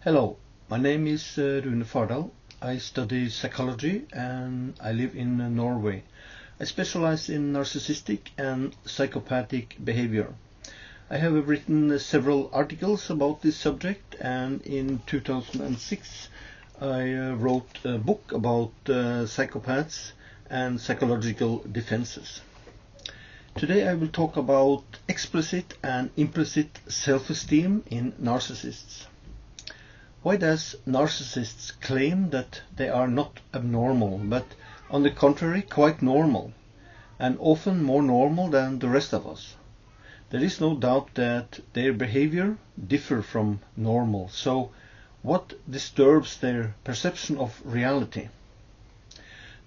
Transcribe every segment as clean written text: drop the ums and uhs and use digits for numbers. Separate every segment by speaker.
Speaker 1: Hello, my name is Rune Fardal. I study psychology and I live in Norway. I specialize in narcissistic and psychopathic behavior. I have written several articles about this subject, and in 2006 I wrote a book about psychopaths and psychological defenses. Today I will talk about explicit and implicit self-esteem in narcissists. Why does narcissists claim that they are not abnormal, but on the contrary quite normal, and often more normal than the rest of us? There is no doubt that their behavior differs from normal, so what disturbs their perception of reality?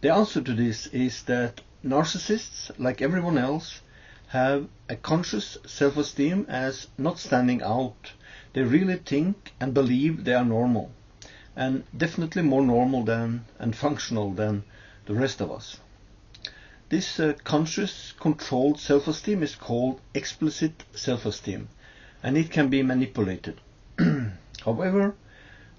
Speaker 1: The answer to this is that narcissists, like everyone else, have a conscious self-esteem as not standing out. They really think and believe they are normal, and definitely more normal than and functional than the rest of us. This conscious, controlled self-esteem is called explicit self-esteem, and it can be manipulated. However,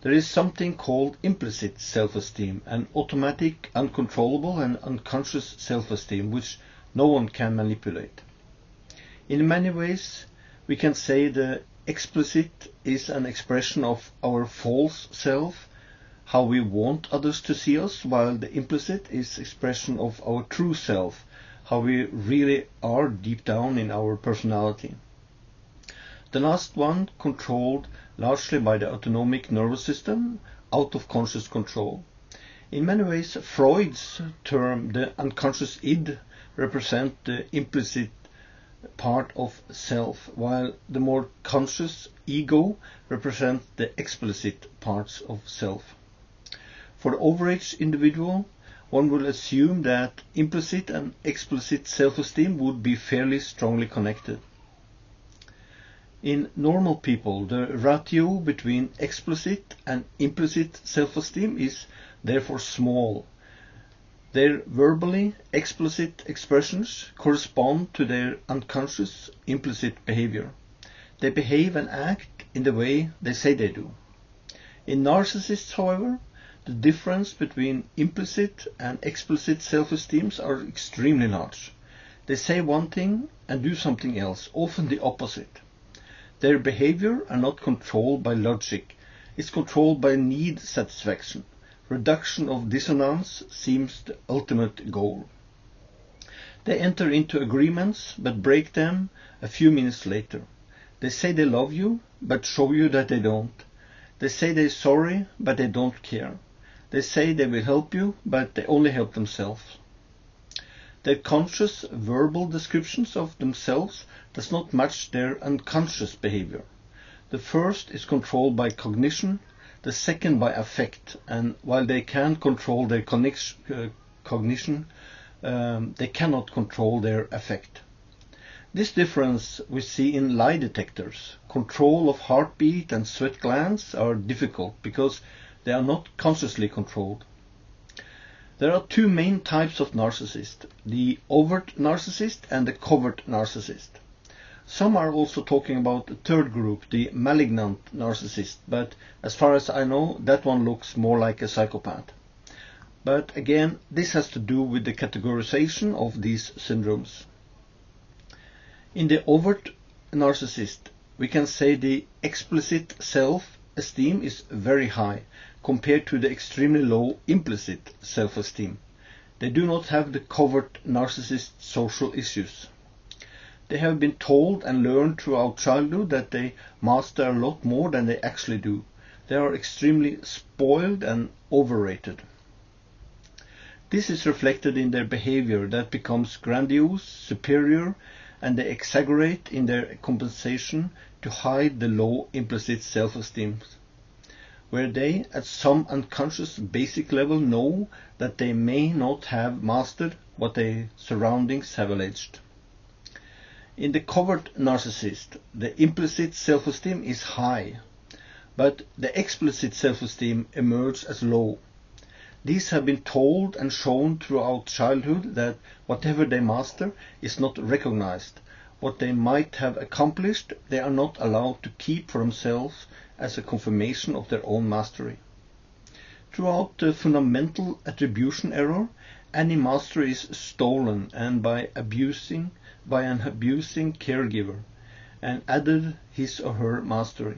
Speaker 1: there is something called implicit self-esteem, an automatic, uncontrollable and unconscious self-esteem which no one can manipulate. In many ways, we can say the explicit is an expression of our false self, how we want others to see us, while the implicit is expression of our true self, how we really are deep down in our personality. The last one controlled largely by the autonomic nervous system, out of conscious control. In many ways, Freud's term, the unconscious id, represents the implicit part of self, while the more conscious ego represents the explicit parts of self. For the overage individual, one would assume that implicit and explicit self-esteem would be fairly strongly connected. In normal people, the ratio between explicit and implicit self-esteem is therefore small. Their verbally explicit expressions correspond to their unconscious implicit behavior. They behave and act in the way they say they do. In narcissists, however, the difference between implicit and explicit self-esteems are extremely large. They say one thing and do something else, often the opposite. Their behavior are not controlled by logic, it's controlled by need satisfaction. Reduction of dissonance seems the ultimate goal. They enter into agreements but break them a few minutes later. They say they love you but show you that they don't. They say they're sorry but they don't care. They say they will help you but they only help themselves. Their conscious verbal descriptions of themselves does not match their unconscious behavior. The first is controlled by cognition, the second by affect, and while they can control their cognition, they cannot control their affect. This difference we see in lie detectors. Control of heartbeat and sweat glands are difficult because they are not consciously controlled. There are two main types of narcissist, the overt narcissist and the covert narcissist. Some are also talking about the third group, the malignant narcissist, but as far as I know, that one looks more like a psychopath. But again, this has to do with the categorization of these syndromes. In the overt narcissist, we can say the explicit self-esteem is very high compared to the extremely low implicit self-esteem. They do not have the covert narcissist social issues. They have been told and learned throughout childhood that they master a lot more than they actually do. They are extremely spoiled and overrated. This is reflected in their behavior that becomes grandiose, superior, and they exaggerate in their compensation to hide the low implicit self-esteem, where they, at some unconscious basic level, know that they may not have mastered what their surroundings have alleged. In the covert narcissist, the implicit self-esteem is high, but the explicit self-esteem emerges as low. These have been told and shown throughout childhood that whatever they master is not recognized. What they might have accomplished, they are not allowed to keep for themselves, as a confirmation of their own mastery. Throughout the fundamental attribution error, any mastery is stolen and by an abusing caregiver and added his or her mastery.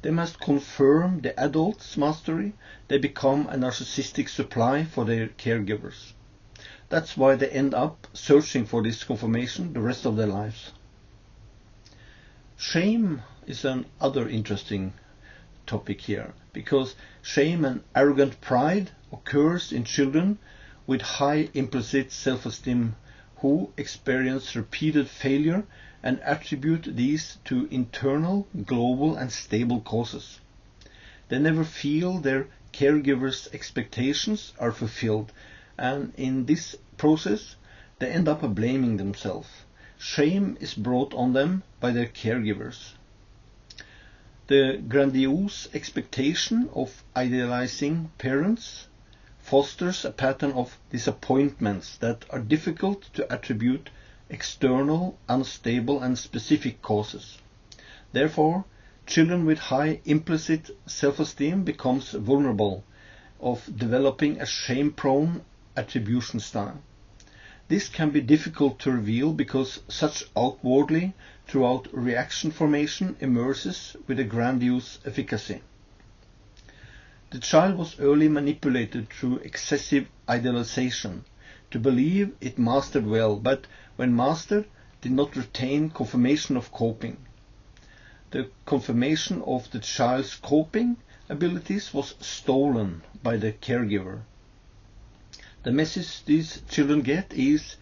Speaker 1: They must confirm the adult's mastery. They become a narcissistic supply for their caregivers. That's why they end up searching for this confirmation the rest of their lives. Shame is another interesting topic here, because shame and arrogant pride occurs in children with high implicit self-esteem who experience repeated failure and attribute these to internal, global and stable causes. They never feel their caregivers' expectations are fulfilled, and in this process they end up blaming themselves. Shame is brought on them by their caregivers. The grandiose expectation of idealizing parents fosters a pattern of disappointments that are difficult to attribute external, unstable and specific causes. Therefore, children with high implicit self-esteem becomes vulnerable of developing a shame-prone attribution style. This can be difficult to reveal because such outwardly throughout reaction formation emerges with a grandiose efficacy. The child was early manipulated through excessive idealization to believe it mastered well, but when mastered, did not retain confirmation of coping. The confirmation of the child's coping abilities was stolen by the caregiver. The message these children get is,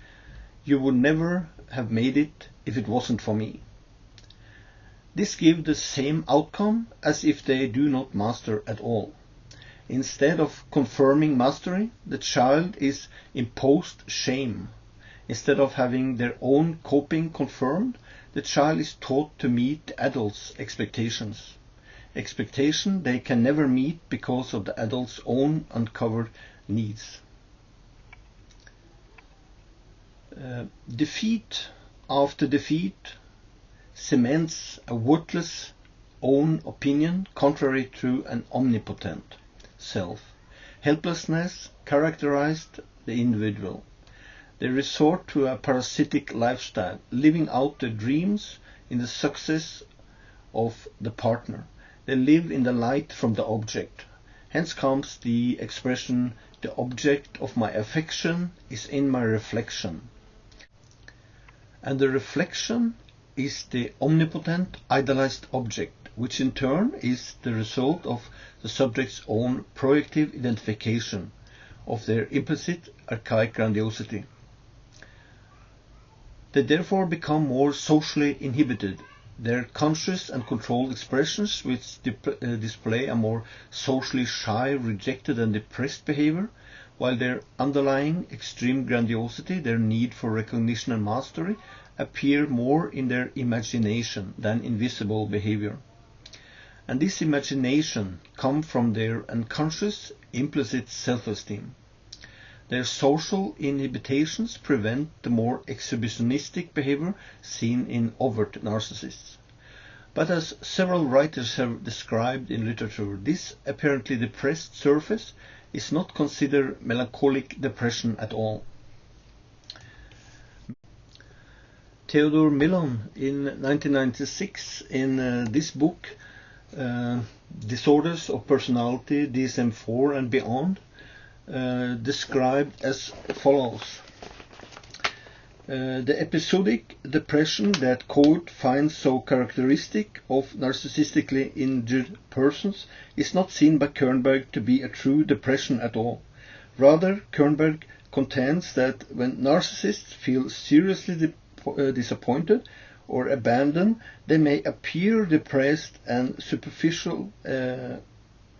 Speaker 1: "You would never have made it if it wasn't for me." This gives the same outcome as if they do not master at all. Instead of confirming mastery, the child is imposed shame. Instead of having their own coping confirmed, the child is taught to meet the adult's expectations. Expectation they can never meet because of the adult's own uncovered needs. Defeat after defeat cements a worthless own opinion contrary to an omnipotent self. Helplessness characterized the individual. They resort to a parasitic lifestyle, living out their dreams in the success of the partner. They live in the light from the object. Hence comes the expression, "The object of my affection is in my reflection." And the reflection is the omnipotent idolized object, which in turn is the result of the subject's own projective identification of their implicit archaic grandiosity. They therefore become more socially inhibited. Their conscious and controlled expressions, which display a more socially shy, rejected and depressed behavior, while their underlying extreme grandiosity, their need for recognition and mastery, appear more in their imagination than in visible behavior. And this imagination comes from their unconscious, implicit self-esteem. Their social inhibitions prevent the more exhibitionistic behavior seen in overt narcissists. But as several writers have described in literature, this apparently depressed surface is not considered melancholic depression at all. Theodore Millon in 1996 in this book, Disorders of Personality, DSM-4 and Beyond, described as follows. The episodic depression that Court finds so characteristic of narcissistically injured persons is not seen by Kernberg to be a true depression at all. Rather, Kernberg contends that when narcissists feel seriously disappointed or abandoned, they may appear depressed and superficial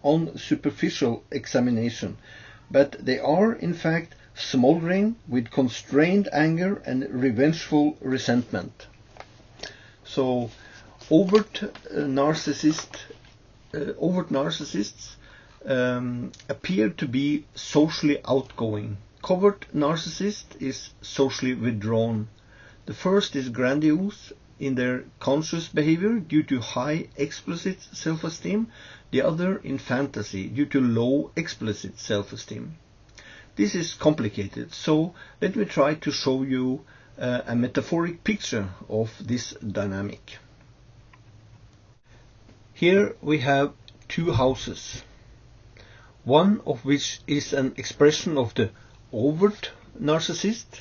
Speaker 1: on superficial examination, but they are in fact smoldering with constrained anger and revengeful resentment. So, overt narcissists appear to be socially outgoing. Covert narcissist is socially withdrawn. The first is grandiose, in their conscious behavior due to high explicit self-esteem, the other in fantasy due to low explicit self-esteem. This is complicated, so let me try to show you a metaphoric picture of this dynamic. Here we have two houses, one of which is an expression of the overt narcissist,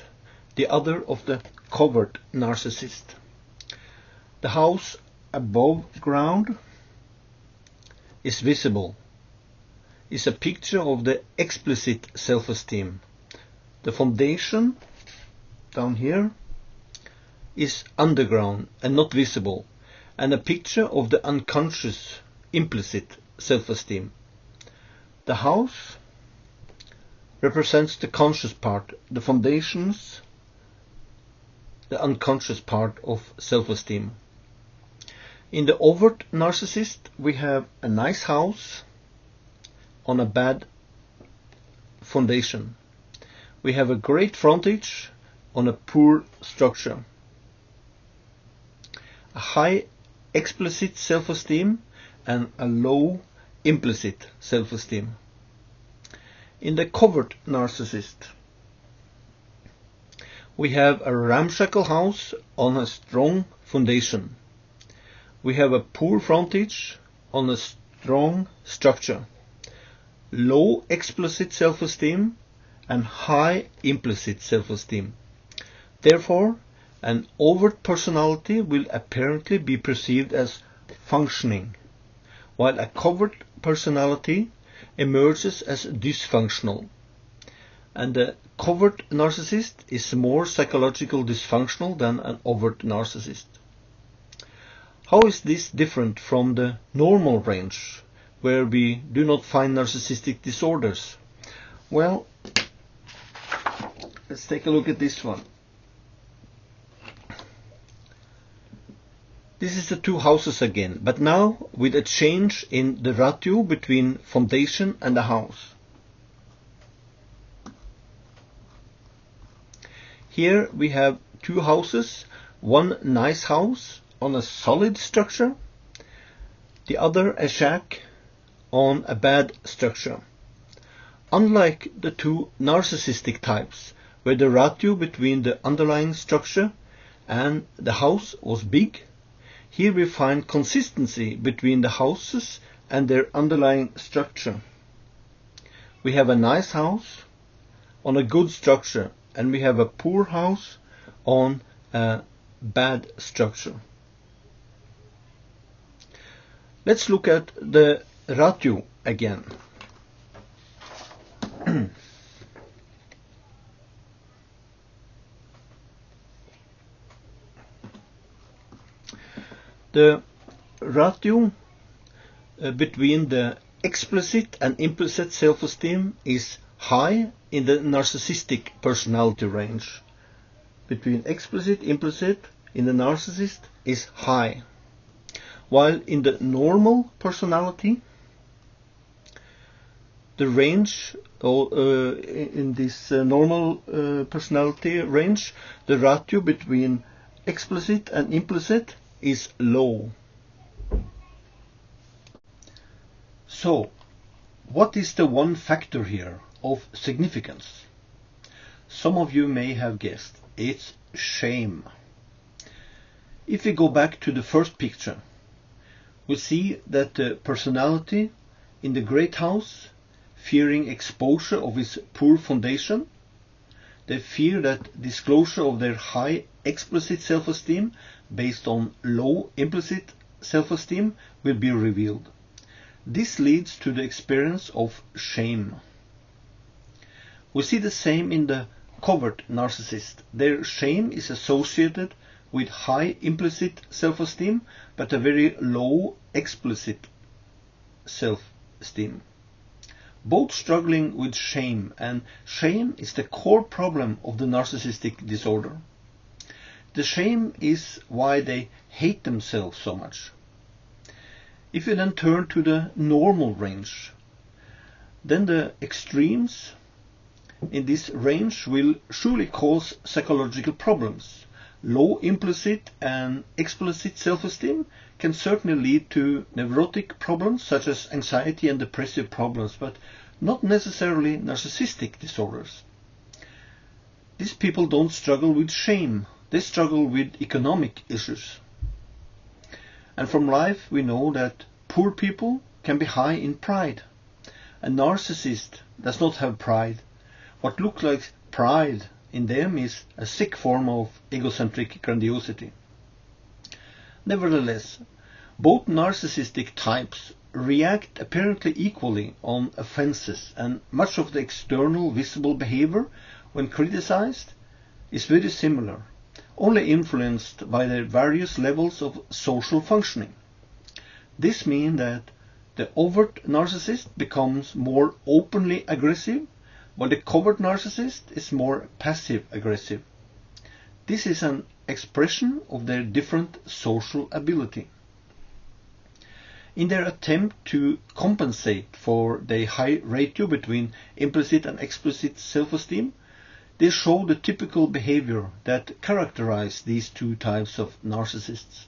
Speaker 1: the other of the covert narcissist. The house above ground is visible, is a picture of the explicit self-esteem. The foundation down here is underground and not visible, and a picture of the unconscious implicit self-esteem. The house represents the conscious part, the foundations, the unconscious part of self-esteem. In the overt narcissist, we have a nice house on a bad foundation. We have a great frontage on a poor structure. A high explicit self-esteem and a low implicit self-esteem. In the covert narcissist, we have a ramshackle house on a strong foundation. We have a poor frontage on a strong structure, low explicit self-esteem and high implicit self-esteem. Therefore, an overt personality will apparently be perceived as functioning, while a covert personality emerges as dysfunctional. And the covert narcissist is more psychological dysfunctional than an overt narcissist. How is this different from the normal range, where we do not find narcissistic disorders? Well, let's take a look at this one. This is the two houses again, but now with a change in the ratio between foundation and the house. Here we have two houses, one nice house on a solid structure, the other a shack on a bad structure. Unlike the two narcissistic types, where the ratio between the underlying structure and the house was big, here we find consistency between the houses and their underlying structure. We have a nice house on a good structure, and we have a poor house on a bad structure. Let's look at the ratio again. The ratio between the explicit and implicit self-esteem is high in the narcissistic personality range. Between explicit, implicit in the narcissist is high, while in the normal personality, the range in this normal personality range, the ratio between explicit and implicit is low. So, what is the one factor here of significance? Some of you may have guessed, it's shame. If we go back to the first picture, we see that the personality in the great house, fearing exposure of his poor foundation, they fear that disclosure of their high explicit self-esteem based on low implicit self-esteem will be revealed. This leads to the experience of shame. We see the same in the covert narcissist. Their shame is associated with high implicit self-esteem but a very low explicit self-esteem. Both struggling with shame, and shame is the core problem of the narcissistic disorder. The shame is why they hate themselves so much. If you then turn to the normal range, then the extremes in this range will surely cause psychological problems, Low implicit and explicit self-esteem can certainly lead to neurotic problems such as anxiety and depressive problems, but not necessarily narcissistic disorders. These people don't struggle with shame, they struggle with economic issues. And from life we know that poor people can be high in pride. A narcissist does not have pride. What looks like pride in them is a sick form of egocentric grandiosity. Nevertheless, both narcissistic types react apparently equally on offenses, and much of the external visible behavior when criticized is very similar, only influenced by their various levels of social functioning. This means that the overt narcissist becomes more openly aggressive, while the covert narcissist is more passive-aggressive. This is an expression of their different social ability. In their attempt to compensate for the high ratio between implicit and explicit self-esteem, they show the typical behavior that characterize these two types of narcissists.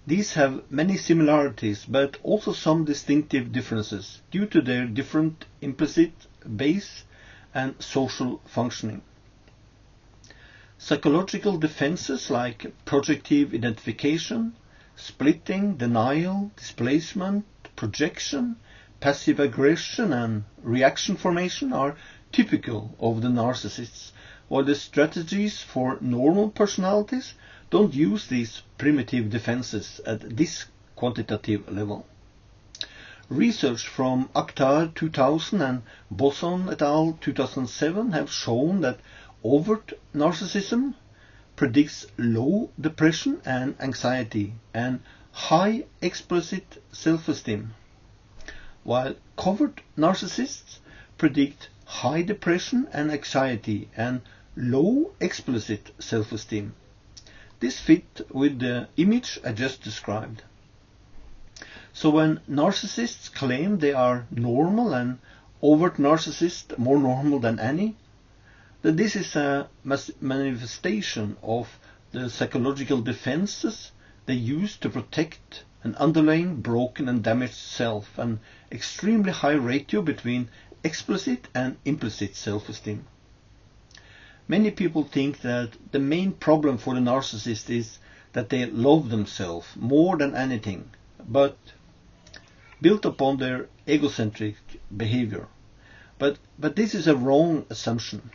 Speaker 1: These have many similarities, but also some distinctive differences due to their different implicit base and social functioning. Psychological defenses like projective identification, splitting, denial, displacement, projection, passive aggression and reaction formation are typical of the narcissists, while the strategies for normal personalities don't use these primitive defenses at this quantitative level. Research from Akhtar 2000 and Boson et al. 2007 have shown that overt narcissism predicts low depression and anxiety and high explicit self-esteem, while covert narcissists predict high depression and anxiety and low explicit self-esteem. This fit with the image I just described. So when narcissists claim they are normal and overt narcissists more normal than any, then this is a manifestation of the psychological defenses they use to protect an underlying broken and damaged self, an extremely high ratio between explicit and implicit self-esteem. Many people think that the main problem for the narcissist is that they love themselves more than anything, but built upon their egocentric behavior. But this is a wrong assumption.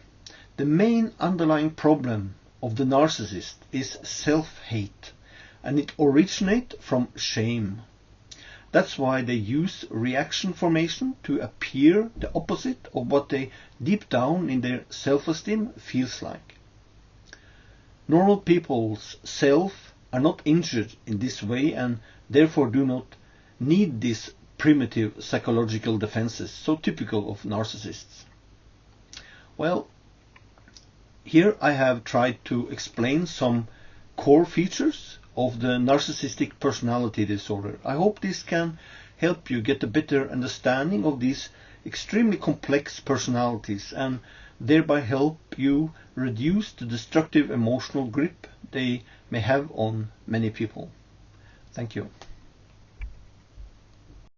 Speaker 1: The main underlying problem of the narcissist is self-hate, and it originates from shame. That's why they use reaction formation to appear the opposite of what they deep down in their self-esteem feels like. Normal people's self are not injured in this way and therefore do not need these primitive psychological defenses so typical of narcissists. Well, here I have tried to explain some core features of the narcissistic personality disorder. I hope this can help you get a better understanding of these extremely complex personalities and thereby help you reduce the destructive emotional grip they may have on many people. Thank you.